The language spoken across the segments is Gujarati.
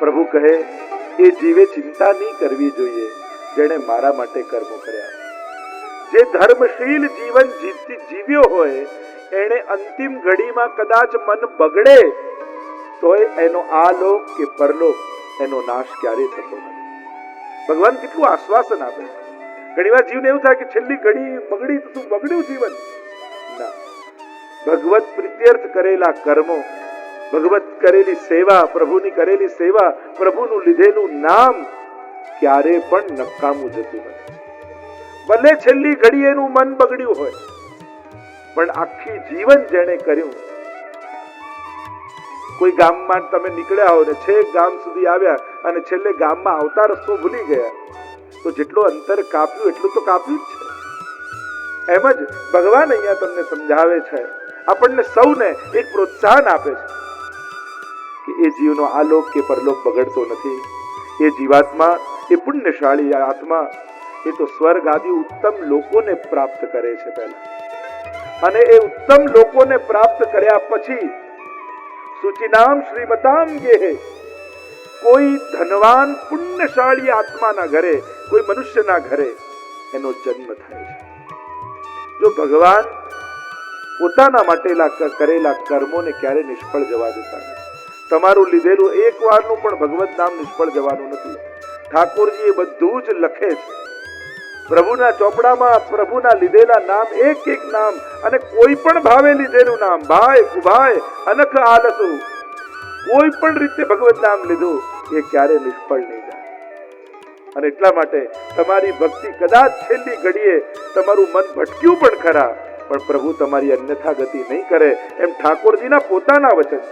પ્રભુ કહે એ જીવે ચિંતા નહીં કરવી જોઈએ જેણે મારા માટે કર્મો કર્યા. જે ધર્મશીલ જીવન જીવ્યો હોય એને અંતિમ ઘડીમાં કદાચ મન બગડે તોય એનો આ લોક કે પરલોક એનો નાશ ક્યારેય થતો નથી. ભગવાન કેટલું આશ્વાસન આપે. ઘણી વાર જીવને એવું થાય કે છેલ્લી ઘડી બગડી તો શું બગડ્યું જીવન? ના, ભગવત પ્રીત્યર્થ કરેલા કર્મો, ભગવત કરેલી સેવા, પ્રભુની કરેલી સેવા, પ્રભુનું લીધેલું નામ ક્યારે પણ નકામું જતું નથી. ભલે છેલ્લી ઘડી એનું મન બગડ્યું હોય, પણ આખી જીવન જેણે કર્યું. કોઈ ગામમાં તમે નીકળ્યા હો ને છેક ગામ સુધી આવ્યા અને છેલ્લે ગામમાં આવતા રસ્તો ભૂલી ગયા તો જેટલો અંતર કાપ્યું એટલું તો કાપ્યું જ છે. એમ જ ભગવાન અહીંયા તમને સમજાવે છે, આપણને સૌને એક પ્રોત્સાહન આપે છે કે એ જીવનો આલોક કે પરલોક બગડતો નથી. એ જીવાત્મા, એ પુણ્યશાળી આત્મા, એ તો સ્વર્ગ આદિ ઉત્તમ લોકોને પ્રાપ્ત કરે છે પહેલા, અને એ ઉત્તમ લોકોને પ્રાપ્ત કર્યા પછી સુચિનામ શ્રીમતામ ગેહે, કોઈ ધનવાન પુણ્યશાળી આત્માના ઘરે, કોઈ મનુષ્યના ઘરે એનો જન્મ થાય છે. જો ભગવાન પોતાના માટે કરેલા કર્મોને ક્યારે નિષ્ફળ જવા દેતા નથી. તમારું લીધેલું એક વારનું પણ ભગવત નામ નિષ્ફળ જવાનું નથી. ઠાકોરજી એ બધું જ લખે છે પ્રભુના ચોપડામાં. પ્રભુના લીધેલા નામ, એક એક નામ, અને કોઈ પણ ભાવે લીધેલું નામ, ભાઈ કુભાઈ અનખ આલસુ, કોઈ પણ રીતે ભગવત નામ લીધું એ ક્યારે નિષ્ફળ નહીં જાય. અને એટલા માટે તમારી ભક્તિ કદાચ છેલ્લી ઘડીએ તમારું મન ભટક્યું પણ ખરા, પણ પ્રભુ તમારી અન્યથા ગતિ નહીં કરે. એમ ઠાકોરજીના પોતાના વચન,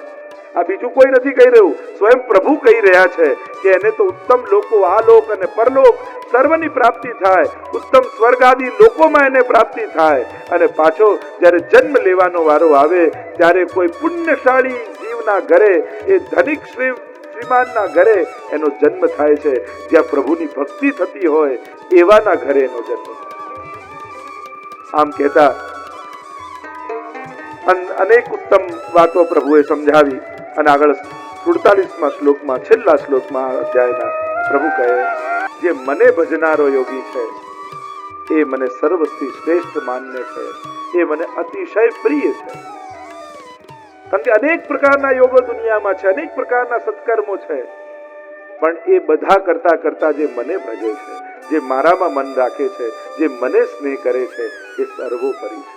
આ બીજું કોઈ નથી કહી રહ્યું, સ્વયં પ્રભુ કહી રહ્યા છે કે એને તો ઉત્તમ લોકો, આ લોક અને પરલોક સર્વની પ્રાપ્તિ થાય, ઉત્તમ સ્વર્ગ આદિ લોકોમાં એને પ્રાપ્તિ થાય. અને પાછો જ્યારે જન્મ લેવાનો વારો આવે ત્યારે કોઈ પુણ્યશાળી જીવના ઘરે, એ ધનિક શ્રીમાનના ઘરે એનો જન્મ થાય છે. જ્યાં પ્રભુની ભક્તિ થતી હોય એવાના ઘરે એનો જન્મ થાય. આમ કહેતા અનેક ઉત્તમ વાતો પ્રભુએ સમજાવી. અને આગળ 47મા શ્લોકમાં, છેલ્લા શ્લોકમાં અધ્યાયના પ્રભુ કહે, જે મને ભજનારો યોગી છે એ મને સર્વથી શ્રેષ્ઠ માન્ય છે, એ મને અતિશય પ્રિય છે. કારણ કે અનેક પ્રકારના યોગો દુનિયામાં છે, અનેક પ્રકારના સત્કર્મો છે, પણ એ બધા કરતા કરતા જે મને ભજે છે, જે મારામાં મન રાખે છે, જે મને સ્નેહ કરે છે, એ સર્વોપરી છે.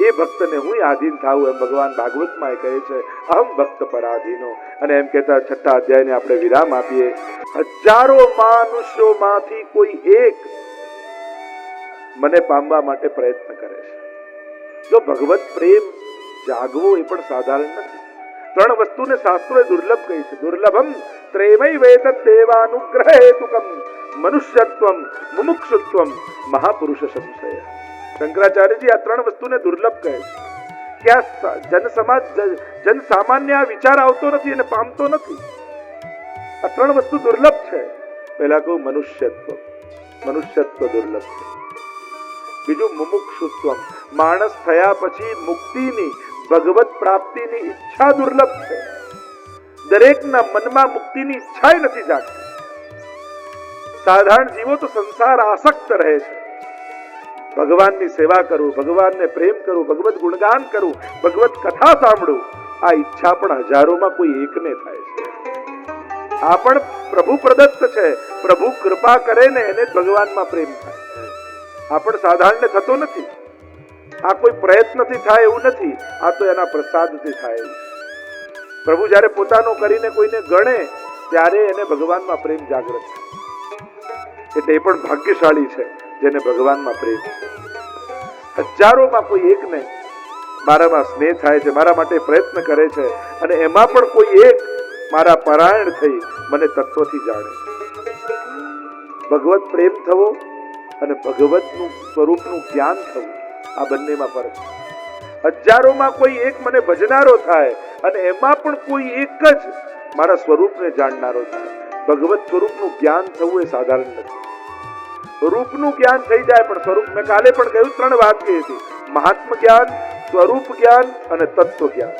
એ ભક્તને હું આધીન થાઉં, એમ ભગવાન ભાગવતમાં કહે છે, અહમ ભક્ત પરાધીનો. અને એમ કહેતા 6થા અધ્યાયને આપણે વિરામ આપીએ. હજારો મનુષ્યોમાંથી કોઈ એક મને પામવા માટે પ્રયત્ન કરે છે. જો ભગવત પ્રેમ જાગવો એ પણ સાધારણ નથી. 3 વસ્તુને શાસ્ત્રોએ દુર્લભ કહી છે. દુર્લભમ ત્રેમૈ વેદ દેવાનુગ્રહ હેતુકમ મનુષ્યત્વમ મુમુક્ષુત્વમ મહાપુરુષ સંશય. શંકરાચાર્યજી આ 3 વસ્તુને દુર્લભ કહે છે કે આ જન સામાન્ય વિચાર આવતો નથી અને પામતો નથી. આ 3 વસ્તુ દુર્લભ છે. પહેલા કહું મનુષ્યત્વ, મનુષ્યત્વ દુર્લભ છે. બીજું મુમુક્ષુત્વ, માણસ થયા પછી મુક્તિની, ભગવત પ્રાપ્તિની ઈચ્છા દુર્લભ છે. દરેકના મનમાં મુક્તિની ઈચ્છા નથી જાગતી. સાધારણ જીવો તો સંસાર આસક્ત રહે છે. ભગવાનની સેવા કરું, ભગવાનને પ્રેમ કરું, ભગવત ગુણગાન કરું, ભગવત કથા સાંભળું, આ ઈચ્છા પણ હજારોમાં કોઈ એકને થાય છે. આ પણ પ્રભુ પ્રદત્ત છે. પ્રભુ કૃપા કરે ને એને ભગવાનમાં પ્રેમ થાય. આ પણ સાધારણને થતો નથી. આ કોઈ પ્રયત્નથી થાય એવું નથી, આ તો એના પ્રસાદથી થાય એવું છે. પ્રભુ જ્યારે પોતાનો કરીને કોઈને ગણે ત્યારે એને ભગવાનમાં પ્રેમ જાગૃત થાય. એટલે એ પણ ભાગ્યશાળી છે જેને ભગવાનમાં પ્રેમ છે. હજારોમાં કોઈ એકને મારામાં સ્નેહ થાય છે, મારા માટે પ્રયત્ન કરે છે, અને એમાં પણ કોઈ એક મારા પરાયણ થઈ મને તત્વથી જાણે છે. ભગવત પ્રેમ થવો અને ભગવતનું સ્વરૂપનું જ્ઞાન થવું, આ બંનેમાં ફરક છે. હજારોમાં કોઈ એક મને ભજનારો થાય અને એમાં પણ કોઈ એક જ મારા સ્વરૂપને જાણનારો થાય. ભગવત સ્વરૂપનું જ્ઞાન થવું એ સાધારણ નથી. રૂપનું જ્ઞાન થઈ જાય પણ સ્વરૂપ, મેં કાલે પણ કહ્યું 3 વાત કહી હતી, મહાત્મ જ્ઞાન, સ્વરૂપ જ્ઞાન અને તત્વ જ્ઞાન.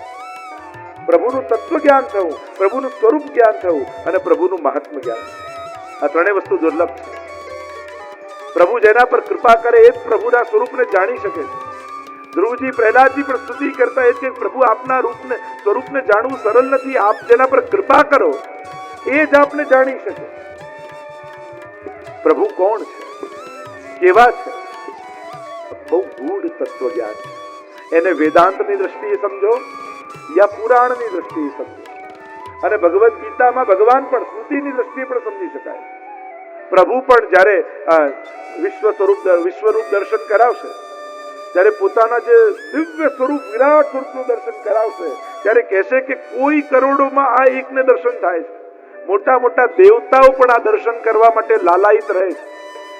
પ્રભુનું તત્વ જ્ઞાન થવું, પ્રભુનું સ્વરૂપ જ્ઞાન થવું અને પ્રભુનું મહાત્મ જ્ઞાન. આ ત્રણેય વસ્તુ દુર્લભ છે. પ્રભુ જેના પર કૃપા કરે એ જ પ્રભુના સ્વરૂપને જાણી શકે છે. ધ્રુવજી પ્રહલાદજી પણ સ્તુતિ કરતા એ કે પ્રભુ આપના રૂપને સ્વરૂપને જાણવું સરળ નથી, આપ જેના પર કૃપા કરો એ જ આપને જાણી શકે. પ્રભુ કોણ છે, કેવા છે, બહુ ગૂઢ તત્વ જ્ઞાન છે. એને વેદાંતની દ્રષ્ટિએ સમજો યા પુરાણની દ્રષ્ટિએ સમજો. અને ભગવદ્ ગીતામાં ભગવાન પણ સ્મૃતિની દ્રષ્ટિએ પણ સમજી શકાય. પ્રભુ પણ જ્યારે વિશ્વરૂપ દર્શન કરાવશે, ત્યારે પોતાના જે દિવ્ય સ્વરૂપ વિરાટ સ્વરૂપનું દર્શન કરાવશે, ત્યારે કહેશે કે કોઈ કરોડોમાં આ એકને દર્શન થાય છે. મોટા મોટા દેવતાઓ પણ આ દર્શન કરવા માટે લાલાયિત રહે છે,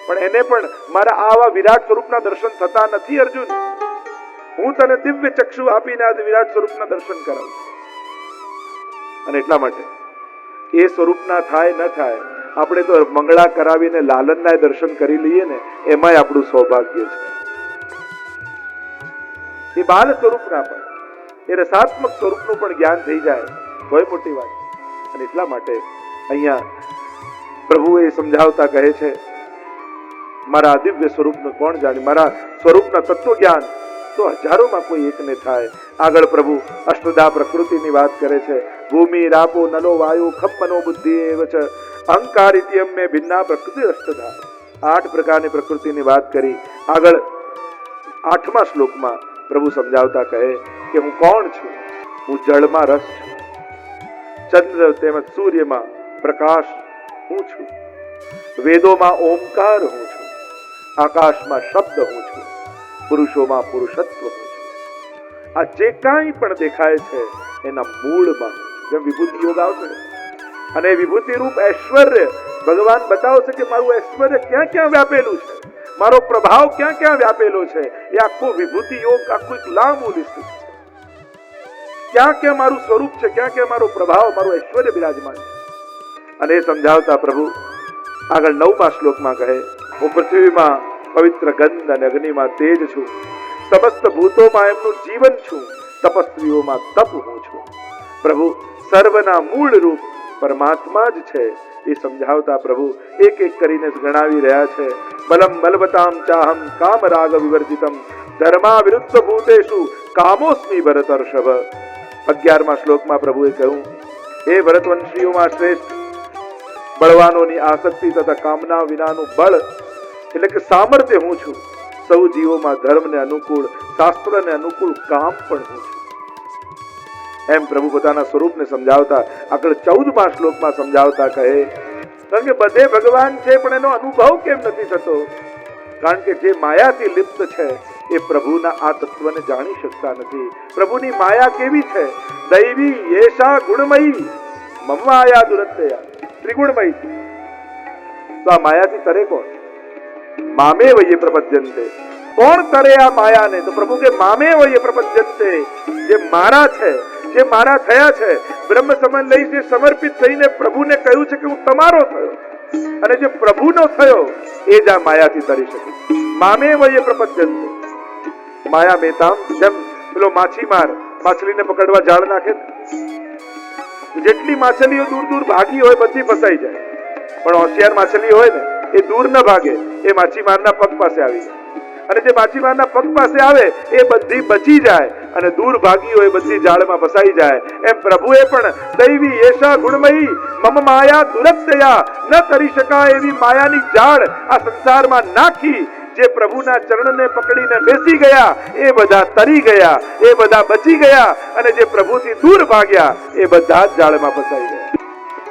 પણ એને પણ મારા આવા વિરાટ સ્વરૂપના દર્શન થતા નથી. અર્જુન, હું તને દિવ્ય ચક્ષુ આપીને આ વિરાટ સ્વરૂપના દર્શન કરાવું. અને એટલા માટે એ સ્વરૂપના થાય ન થાય, આપણે તો મંગળા કરાવીને લાલનના દર્શન કરી લઈએ ને, એમાંય આપણું સૌભાગ્ય છે. એ બાલ સ્વરૂપના પણ, એ રસાત્મક સ્વરૂપનું પણ જ્ઞાન થઈ જાય તોય મોટી વાત. અને એટલા માટે અહીંયા પ્રભુ એ સમજાવતા કહે છે, મારા દિવ્ય સ્વરૂપનું કોણ જાણે, મારા સ્વરૂપના તત્વ જ્ઞાન તો હજારોમાં કોઈ એકને થાય. આગળ પ્રભુ અષ્ટધા પ્રકૃતિની વાત કરે છે. ભૂમિ રાપો નલો વાયુ ખમ મનો બુદ્ધિ એવ ચ અહંકાર ઇત્યમ મે ભિન્ના પ્રકૃતિ અષ્ટધા. 8 પ્રકારની પ્રકૃતિની વાત કરી. આગળ 8મા શ્લોકમાં પ્રભુ સમજાવતા કહે કે હું કોણ છું. હું જળમાં રસ છું, ચંદ્ર તેમજ સૂર્યમાં પ્રકાશ હું છું, વેદોમાં ઓમકાર હું છું, આકાશમાં શબ્દ હું છું, પુરુષોમાં પુરુષત્વ હું છું. આ જે કાંઈ પણ દેખાય છે એના મૂળમાં જેમ વિભૂતિ યોગ આવશે અને વિભૂતિ રૂપ ઐશ્વર્ય ભગવાન બતાવશે કે મારું ઐશ્વર્ય ક્યાં ક્યાં વ્યાપેલું છે, મારો પ્રભાવ ક્યાં ક્યાં વ્યાપેલો છે. એ આખો વિભૂતિ યોગ આખું એક લાંબુ લિસ્ટ છે. ક્યાં ક્યાં મારું સ્વરૂપ છે, ક્યાં ક્યાં મારો પ્રભાવ, મારું ઐશ્વર્ય બિરાજમાન છે. અને એ સમજાવતા પ્રભુ આગળ 9મા શ્લોકમાં કહે, હું પૃથ્વીમાં પવિત્ર ગંધ અને અગ્નિમાં તેજ છું, સમસ્ત ભૂતોમાં એમનું જીવન છું, તપસ્વીઓમાં તપ હું છું. પ્રભુ સર્વના મૂળ રૂપ પરમાત્મા જ છે. એ સમજાવતા પ્રભુ એક એક કરીને ગણાવી રહ્યા છે. બલમ બલવતામ ચાહમ કામ રાગ વિવર્જિતમ ધર્મા વિરુદ્ધ ભૂતેષુ કામોસ્મિ ભરતર્ષભ. 11મા શ્લોકમાં પ્રભુએ કહ્યું, હે ભરતવંશીઓમાં શ્રેષ્ઠ, બળવાનોની આસક્તિ તથા કામના વિનાનું બળ એટલે કે સામર્થ્ય હું છું. સૌ જીવોમાં ધર્મને અનુકૂળ, શાસ્ત્રને અનુકૂળ કામ પણ હું છું. એમ પ્રભુ પોતાના સ્વરૂપને સમજાવતા આગળ 14મા શ્લોકમાં સમજાવતા કહે, કારણ કે બધે ભગવાન છે પણ એનો અનુભવ કેમ નથી થતો? કારણ કે જે માયાથી લિપ્ત છે એ પ્રભુના આ તત્વને જાણી શકતા નથી. પ્રભુની માયા કેવી છે? દૈવી યેષા ગુણમયી મમ માયા દુરત્યયા, ત્રિગુણમયી. તો આ માયાથી તરે કોણ? મામે વયે પ્રપદ્યંતે. કોણ તરે આ માયાને? તો પ્રભુ કે મામે વયે પ્રપદ્યંતે, જે મારા છે, જે મારા થયા છે, બ્રહ્મ સમાન લઈ જે સમર્પિત થઈને પ્રભુને કહ્યું છે કે હું તમારો થયો, અને જે પ્રભુનો થયો એ જ આ માયાથી તરી શકે. મામે વયે પ્રપદ્યંતે. માયા મેતામ, જેમ પેલો માછીમાર માછલીને પકડવા જાળ નાખે ને, જેટલી માછલીઓ દૂર દૂર ભાગી હોય બધી ફસાઈ જાય, પણ હોશિયાર માછલી હોય ને એ દૂર ન ભાગે, એ માછીમારના પગ પાસે આવી જાય. અને જે માછીમારના પગ પાસે આવે એ બધી બચી જાય, અને દૂર ભાગી હોય બધી જાળમાં ફસાઈ જાય. એમ પ્રભુએ પણ દૈવી યેષા ગુણમયી મમ માયા દુરત્યયા, ન તરી શકાય એવી માયાની જાળ આ સંસારમાં નાખી જે પ્રભુના ચરણને પકડીને બેસી ગયા એ બધા તરી ગયા, એ બધા બચી ગયા, અને જે પ્રભુથી દૂર ભાગ્યા એ બધા જ જાળમાં ફસાઈ ગયા.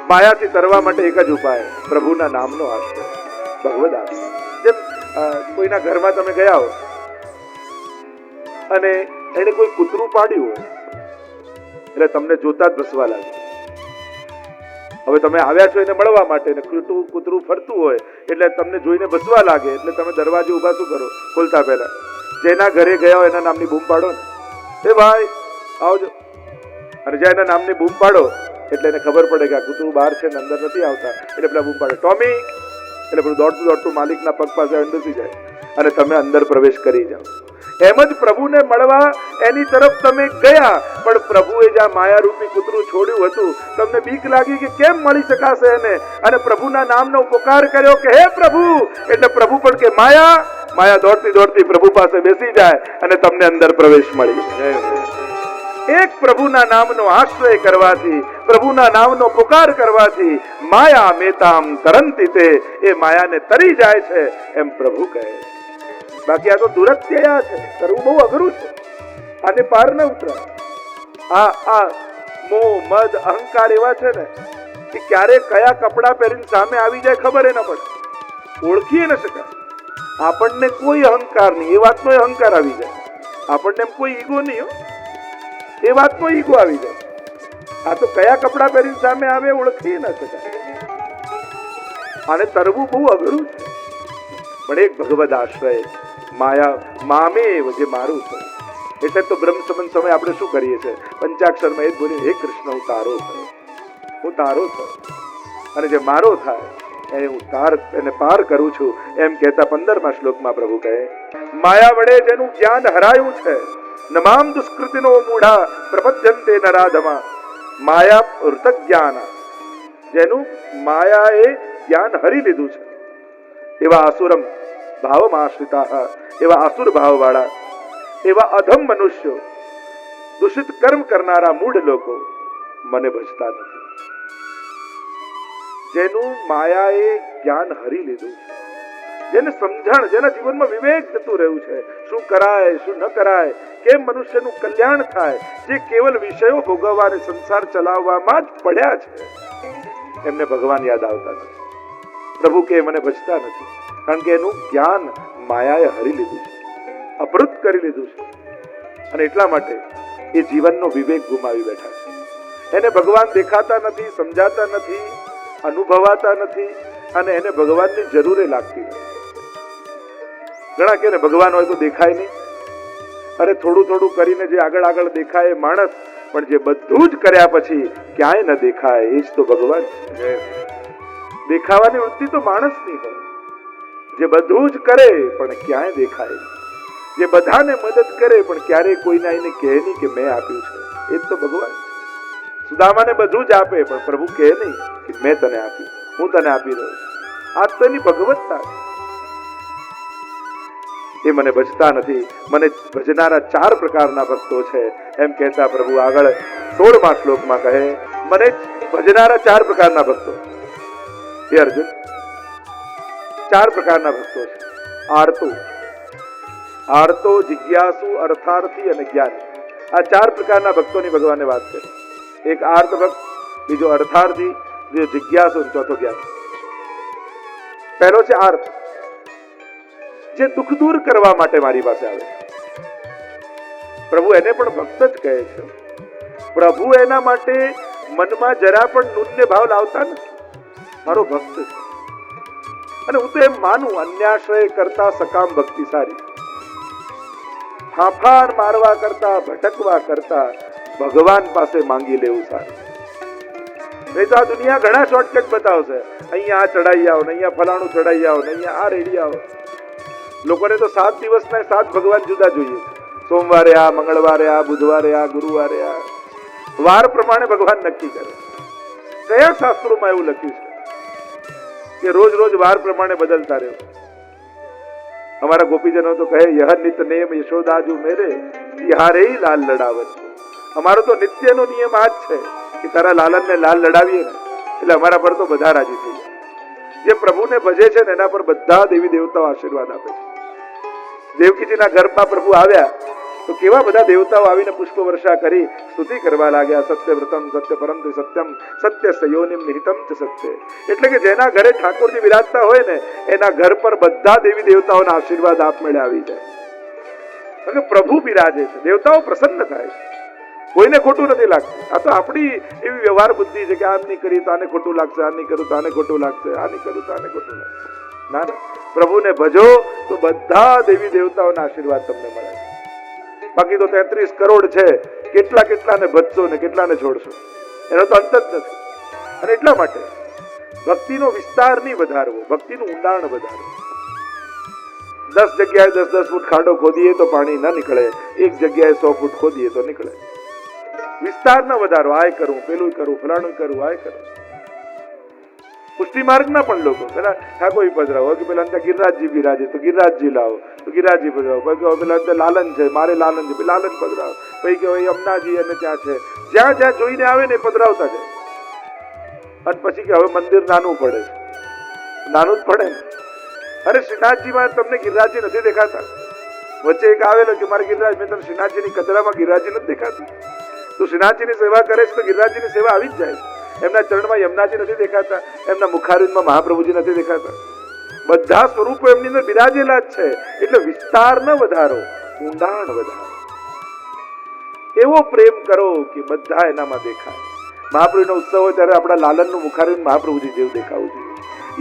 માયાથી તરવા માટે એક જ ઉપાય, પ્રભુના નામનો આશ્રય, ભગવદ આશ્રય. જેમ કોઈના ઘરમાં તમે ગયા હો અને એને કોઈ કૂતરું પાડ્યું હોય એટલે તમને જોતા જ ભસવા લાગે. હવે તમે આવ્યા છો એને મળવા માટે, ને કૂતરું ફરતું હોય એટલે તમને જોઈને ભસવા લાગે, એટલે તમે દરવાજે ઉભા શું કરો? ખોલતા પહેલા જેના ઘરે ગયા હોય એના નામની બૂમ પાડો ને, એ ભાઈ આવજો. અને જ્યાં એના નામની બૂમ પાડો એટલે એને ખબર પડે કે આ કૂતરું બહાર છે ને અંદર નથી આવતા, એટલે પેલા બૂમ પાડે ટોમી, એટલે પેલું દોડતું દોડતું માલિકના પગ પાસે અંદર બેસી જાય અને તમે અંદર પ્રવેશ કરી જાઓ. એમ જ પ્રભુને મળવા એની તરફ તમે ગયા, પણ પ્રભુએ જ્યાં માયારૂપી કૂતરું છોડ્યું હતું, તમને બીક લાગી કે કેમ મળી શકાશે એને, અને પ્રભુના નામનો પુકાર કર્યો કે હે પ્રભુ, એટલે પ્રભુ પણ કે માયા. માયા દોડતી દોડતી પ્રભુ પાસે બેસી જાય અને તમને અંદર પ્રવેશ મળી. એક પ્રભુના નામનો આશ્રય કરવાથી, પ્રભુના નામનો પુકાર કરવાથી માયા મેતામ તરંતી તે, એ માયાને તરી જાય છે એમ પ્રભુ કહે. બાકી આ તો દુરત્યયા છે, કરવું બહુ અઘરું છે, આને પાર ન ઉતરાય. આ મોહ મદ અહંકાર એવા છે ને કે ક્યારે કયા કપડા પહેરીને સામે આવી જાય ખબર ન પડે, ઓળખી ન શકાય. આપણને કોઈ અહંકાર નહીં, એ વાતનો અહંકાર આવી જાય. આપણને એમ કોઈ ઈગો નહીં, એ વાતનો ઈગો આવી જાય. આ તો કયા કપડા પહેરીને સામે આવે ઓળખી ન શકાય. આને તરવું બહુ અઘરું છે. પણ એક ભગવદ આશ્રય માયા મામેવ, જે મારું છે. એટલે તો બ્રહ્મ સંબંધ સમય આપણે શું કરીએ છીએ, પંચાક્ષરમાં એ જ બોલીએ, હે કૃષ્ણ હું તારો છું, હું તારો છું, અને જે મારો થાય એને હું એને પાર કરું છું. એમ કહેતા 15મા શ્લોકમાં પ્રભુ કહે, માયા વડે જેનું જ્ઞાન હરાયું છે, નમામ દુષ્કૃતિનો મૂઢા પ્રપદ્યંતે નરાધમા. માયા ઋત જ્ઞાન, જેનું માયાએ જ્ઞાન હરી લીધું છે, એવા અસુરમ ભાવમાં આશ્રિતા, એવા અસુર ભાવ વાળા, એવા અધમ મનુષ્યો, દૂષિત કર્મ કરનારા મૂઢ લોકો મને ભજતા નથી. જેનું માયાએ જ્ઞાન હરી લીધું છે, જેને સમજણ, જેના જીવનમાં વિવેક જતું રહ્યું છે, શું કરાય શું ન કરાય, કેમ મનુષ્યનું કલ્યાણ થાય, જે કેવલ વિષયો ભોગવવા અને સંસાર ચલાવવામાં જ પડ્યા છે, એમને ભગવાન યાદ આવતા નથી. પ્રભુ કે મને ભજતા નથી, કારણ કે એનું જ્ઞાન માયાએ હરી લીધું છે, અપહૃત કરી લીધું છે, અને એટલા માટે એ જીવનનો વિવેક ગુમાવી બેઠા છે. એને ભગવાન દેખાતા નથી, સમજાતા નથી, અનુભવાતા નથી, અને એને ભગવાનની જરૂર લાગતી નથી. ઘણા કે ભગવાન હોય તો દેખાય નહીં. અરે થોડું થોડું કરીને જે આગળ આગળ દેખાય એ માણસ, પણ જે બધું જ કર્યા પછી ક્યાંય ન દેખાય એ જ તો ભગવાન છે. દેખાવાની વૃત્તિ તો માણસની હોય, જે બધું જ કરે પણ ક્યાંય દેખાય, જે બધાને મદદ કરે પણ ક્યારેય કોઈને આવીને કહે નહીં કે મેં આપ્યું છે, એ જ તો ભગવાન છે. સુદામાને બધું જ આપે પણ પ્રભુ કહે નહીં કે મેં તને આપ્યું, હું તને આપી રહ્યો છું. આ તો એની ભગવત્તા છે. એ મને ભજતા નથી. મને ભજનારા 4 પ્રકારના ભક્તો છે એમ કહેતા પ્રભુ આગળ 16મા શ્લોકમાં કહે, મને ભજનારા 4 પ્રકારના ભક્તો. હે અર્જુન, 4 પ્રકારના ભક્તો છે. આર્તો, જિજ્ઞાસુ, અર્થાર્થી અને જ્ઞાની. આ 4 પ્રકારના ભક્તોની ભગવાને વાત કરી. એક આર્ત ભક્ત, બીજો અર્થાર્થી, બીજો જિજ્ઞાસુ, ચોથો જ્ઞાની. પહેલો છે આર્ત, જે દુઃખ દૂર કરવા માટે મારી પાસે આવે. પ્રભુ એને પણ ભક્ત જ કહે છે. પ્રભુ એના માટે મનમાં જરા પણ નૂન્ય ભાવ લાવતા નથી. મારો ભક્ત છે, અને હું તો એમ માનું, અન્યાશ્રય કરતા સકામ ભક્તિ સારી. ફાંફાર મારવા કરતા, ભટકવા કરતા ભગવાન પાસે માંગી લેવું સારું. નહીં તો આ દુનિયા ઘણા શોર્ટકટ બતાવશે. અહીંયા આ ચડાઈ આવો, અહીંયા ફલાણું ચડાઈ આવો, અહીંયા આ રેડી આવો. લોકોને તો 7 દિવસના 7 ભગવાન જુદા જોઈએ. સોમવારે આ, મંગળવારે આ, બુધવારે આ, ગુરુવારે આ, વાર પ્રમાણે ભગવાન નક્કી કરે. કયા શાસ્ત્રોમાં એવું લખ્યું છે કે રોજ રોજ વાર પ્રમાણે બદલતા રહેવું? અમારા ગોપીજનો તો કહે, યહ નિત નેમ યશોદાજુ મેરે તિહારે લાલ લડાવત. અમારો તો નિત્યનો નિયમ આ જ છે કે તારા લાલનને લાલ લડાવીએ ને એટલે અમારા પર તો બધા રાજી થઈ જાય. જે પ્રભુને ભજે છે ને એના પર બધા દેવી દેવતાઓ આશીર્વાદ આપે છે. દેવકીજીના ઘરમાં પ્રભુ આવ્યા તો કેવા બધા દેવતાઓ આવીને પુષ્પ વર્ષા કરી સ્તુતિ કરવા લાગ્યા. સત્ય વ્રતમ સત્ય પરંતુ સત્યમ સત્ય સયોનિમ નિહિતમ ચ સત્ય. એટલે કે જેના ઘરે ઠાકોરજી વિરાજતા હોય ને એના ઘર પર બધા દેવી દેવતાઓના આશીર્વાદ આપમેળે આવી જાય. કારણ કે પ્રભુ બિરાજે છે, દેવતાઓ પ્રસન્ન થાય છે. કોઈને ખોટું નથી લાગતું. આ તો આપણી એવી વ્યવહાર બુદ્ધિ છે કે આમ નહીં કરીએ તો આને ખોટું લાગશે, આ નહીં કરું તો આને ખોટું લાગશે, આ નહીં કરું તો આને ખોટું લાગશે. ના ના, પ્રભુને ભજો તો બધા દેવી દેવતાઓના આશીર્વાદ તમને મળે. બાકી તો 33 કરોડ છે, કેટલાને ભજશો ને કેટલાને છોડશો, એનો તો અંત જ નથી. અને એટલા માટે ભક્તિનો વિસ્તાર નહીં વધારવો, ભક્તિનું ઊંડાણ વધારવું. 10 જગ્યાએ 10-10 ફૂટ ખાડો ખોદીએ તો પાણી ન નીકળે, એક જગ્યાએ 100 ફૂટ ખોદીએ તો નીકળે. વિસ્તાર ન વધારો, આય કરું, પેલું કરું, ફલાણું કરું, આય કરું. પુષ્ટિ માર્ગના પણ લોકો પેલા ઠાકોર પધરાવો કે પેલા અંદર ગિરિરાજજી બિરાજે તો ગિરિરાજજી લાવો તો ગિરિરાજજી પધરાવો, પેલા અંદર લાલન છે, મારે લાલન છે, લાલન પધરાવો, પછી કે યમુનાજી અને ત્યાં છે, જ્યાં જ્યાં જોઈને આવે ને પધરાવતા જાય. અને પછી કે હવે મંદિર નાનું પડે છે, નાનું જ પડે ને. અરે શ્રીનાથજીમાં તમને ગિરિરાજજી નથી દેખાતા? વચ્ચે એક આવેલો કે મારે ગિરિરાજ, મેં તમને શ્રીનાથજીની કચરામાં ગિરિરાજજી નથી દેખાતી? તું શ્રીનાથજીની સેવા કરે છે તો ગિરિરાજજીની સેવા આવી જ જાય. એમના ચરણમાં યમુનાજી નથી દેખાતા? એમના મુખારવિંદમાં મહાપ્રભુજી નથી દેખાતા? બધા સ્વરૂપો એમની અંદર બિરાજેલા જ છે. એટલે વિસ્તાર ન વધારો, ઊંડાણ વધારો. એવો પ્રેમ કરો કે બધા એનામાં દેખાય. મહાપ્રભુનો ઉત્સવ હોય ત્યારે આપણા લાલનનું મુખારવિંદ મહાપ્રભુજી જેવું દેખાવું જોઈએ.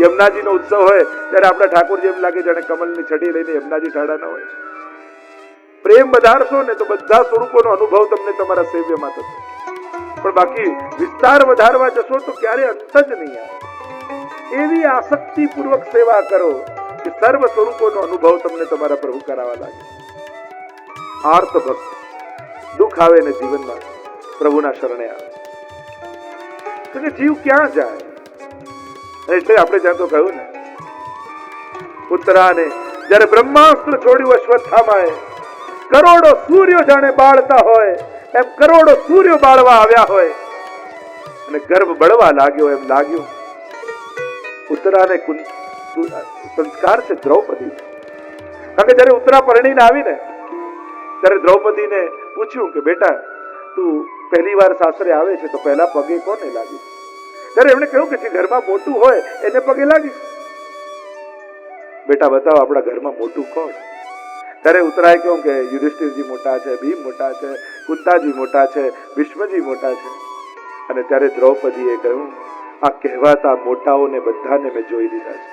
યમુનાજીનો ઉત્સવ હોય ત્યારે આપણા ઠાકોરજી એમ લાગે જાણે કમલની છડી લઈને યમુનાજી ઠાડા ન હોય. પ્રેમ વધારશો ને તો બધા સ્વરૂપોનો અનુભવ તમને તમારા સેવ્યમાં થશે. પણ બાકી વિસ્તાર વધારવા જશો તો ક્યારે અંત જ નહીં આવે. એવી આસક્તિપૂર્વક સેવા કરો કે સર્વ સ્વરૂપોનો અનુભવ તમને તમારા પ્રભુ કરાવવા લાગે. આર્ત ભક્ત દુઃખ આવે ને જીવનમાં પ્રભુના શરણે આવે તો કે જીવ ક્યાં જાય? એટલે આપણે ત્યાં તો કહ્યું ને, ઉત્તરાને જયારે બ્રહ્માસ્ત્ર છોડ્યું અશ્વત્થામાએ, કરોડો સૂર્યો જાણે બાળતા હોય એમ કરોડો સૂર્યો બાળવા આવ્યા હોય અને ગર્ભ બળવા લાગ્યો એમ લાગ્યું. ઉત્તરાને સંસ્કાર છે દ્રૌપદી. કારણ કે જયારે ઉત્તરા પરણીને આવી ને ત્યારે દ્રૌપદીને પૂછ્યું કે બેટા તું પહેલી વાર સાસરે આવે છે તો પહેલા પગે કોને લાગી? ત્યારે એમણે કહ્યું કે જે ઘરમાં મોટું હોય એને પગે લાગી. બેટા બતાવો આપણા ઘરમાં મોટું કોણ? ત્યારે ઉત્તરાએ કહ્યું કે યુધિષ્ઠિરજી મોટા છે, ભીમ મોટા છે, કુંતાજી મોટા છે, ભીષ્મજી મોટા છે. અને ત્યારે દ્રૌપદીએ કહ્યું આ કહેવાતા મોટાઓને બધાને મેં જોઈ લીધા છે.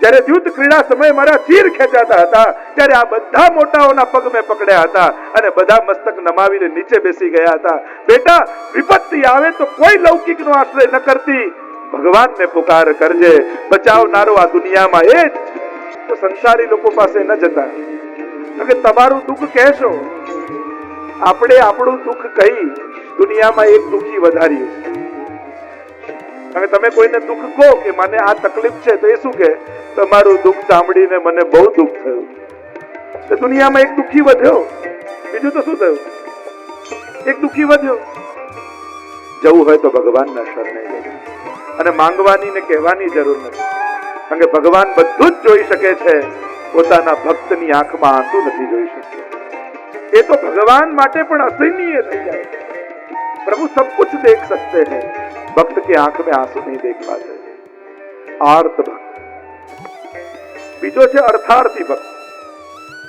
જ્યારે યુદ્ધ ક્રીડા સમયે મારા ચીર ખેંચાતા હતા ત્યારે આ બધા મોટાઓના પગ મેં પકડ્યા હતા અને બધા મસ્તક નમાવીને નીચે બેસી ગયા હતા. બેટા વિપત્તિ આવે તો કોઈ લૌકિકનો આશ્રય ન કરતી, ભગવાનને પુકાર કરજે. બચાવનારો આ દુનિયામાં એ જ, તો સંસારી લોકો પાસે ન જતા. કે તમારું દુઃખ કહેશો, આપણે આપણું દુઃખ કહી દુનિયામાં એક દુઃખી વધારીએ છીએ. અને તમે કોઈને દુઃખ કહો કે મને આ તકલીફ છે તો એ શું કે તમારું દુઃખ સાંભળીને મને બહુ દુઃખ થયું. તો દુનિયામાં એક દુઃખી વધ્યો. બીજું તો શું થયું? એક દુઃખી વધ્યો. જવું હોય તો ભગવાનના શરણે જવું અને માંગવાની ને કહેવાની જરૂર નથી. કારણ કે ભગવાન બધું જ જોઈ શકે છે, પોતાના ભક્તની આંખમાં આંસુ નથી જોઈ શકતો. એ તો ભગવાન માટે પણ અસહनीय થઈ જાય. प्रभु सब कुछ देख सकते हैं, भक्त की आंख में आंसू नहीं देख पाते. आर्त भक्त. बीजो से अर्थार्थी भक्त.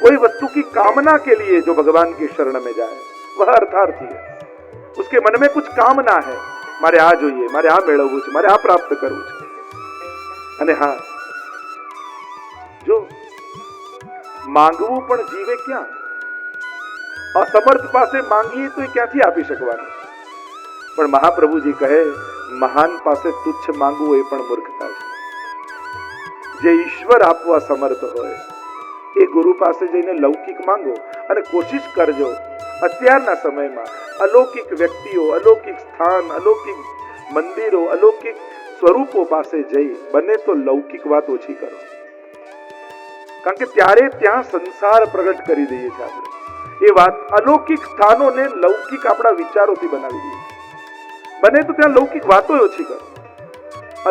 कोई वस्तु की कामना के लिए जो भगवान की शरण में जाए वह अर्थार्थी है. उसके मन में कुछ कामना है, मारे आ જોઈએ, મારે આ મેળવવું છે, મારે આ પ્રાપ્ત કરવું છે. અને હા, જો માંગવું પણ જીવે ક્યાં? અસમર્થ પાસે માંગીએ તો ક્યાંથી આપી શકવાનું? પણ મહાપ્રભુજી કહે મહાન પાસે તુચ્છ માંગવું એ પણ મૂર્ખતા છે. જે ઈશ્વર આપવા સમર્થ હોય એ ગુરુ પાસે જઈને લૌકિક માંગો અને કોશિશ કરજો અત્યારના સમયમાં અલૌકિક વ્યક્તિઓ, અલૌકિક સ્થાન, અલૌકિક મંદિરો, અલૌકિક સ્વરૂપો પાસે જઈ બને તો લૌકિક વાત ઓછી કરો. કારણ કે ત્યારે ત્યાં સંસાર પ્રગટ કરી દઈએ છીએ આપણે. એ વાત અલૌકિક સ્થાનોને લૌકિક આપણા વિચારોથી બનાવી દઈએ. બને તો ત્યાં લૌકિક વાતો ઓછી કરો,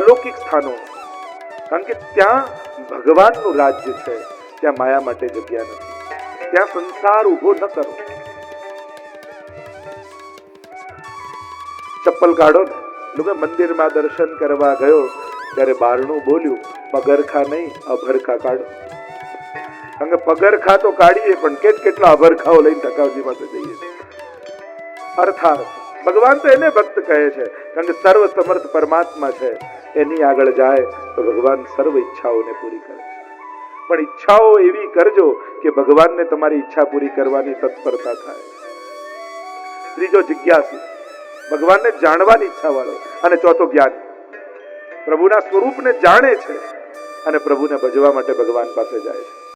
અલૌકિક સ્થાનો. કારણ કે ત્યાં ભગવાનનું રાજ્ય છે, ત્યાં માયા માટે જગ્યા નથી. ત્યાં સંસાર ઉભો ન કરો. ચપ્પલ કાઢો ને. લોકો મંદિરમાં દર્શન કરવા ગયો ત્યારે બારણું બોલ્યું પગરખા નહીં અભરખા કાઢો. કારણ કે પગરખા તો કાઢીએ પણ કેટલા અભરખાઓ લઈને ઠાકોરજી પાસે જઈએ. અર્થાત ભગવાન તો એને ભક્ત કહે છે, કારણ કે સર્વ સમર્થ પરમાત્મા છે. એની આગળ જાય તો ભગવાન સર્વ ઈચ્છાઓને પૂરી કરે છે. પણ ઈચ્છાઓ એવી કરજો કે ભગવાનને તમારી ઈચ્છા પૂરી કરવાની તત્પરતા થાય. ત્રીજો જિજ્ઞાસુ, ભગવાનને જાણવાની ઈચ્છા વાળો. અને ચોથો જ્ઞાની, પ્રભુના સ્વરૂપને જાણે છે અને પ્રભુને ભજવા માટે ભગવાન પાસે જાય છે.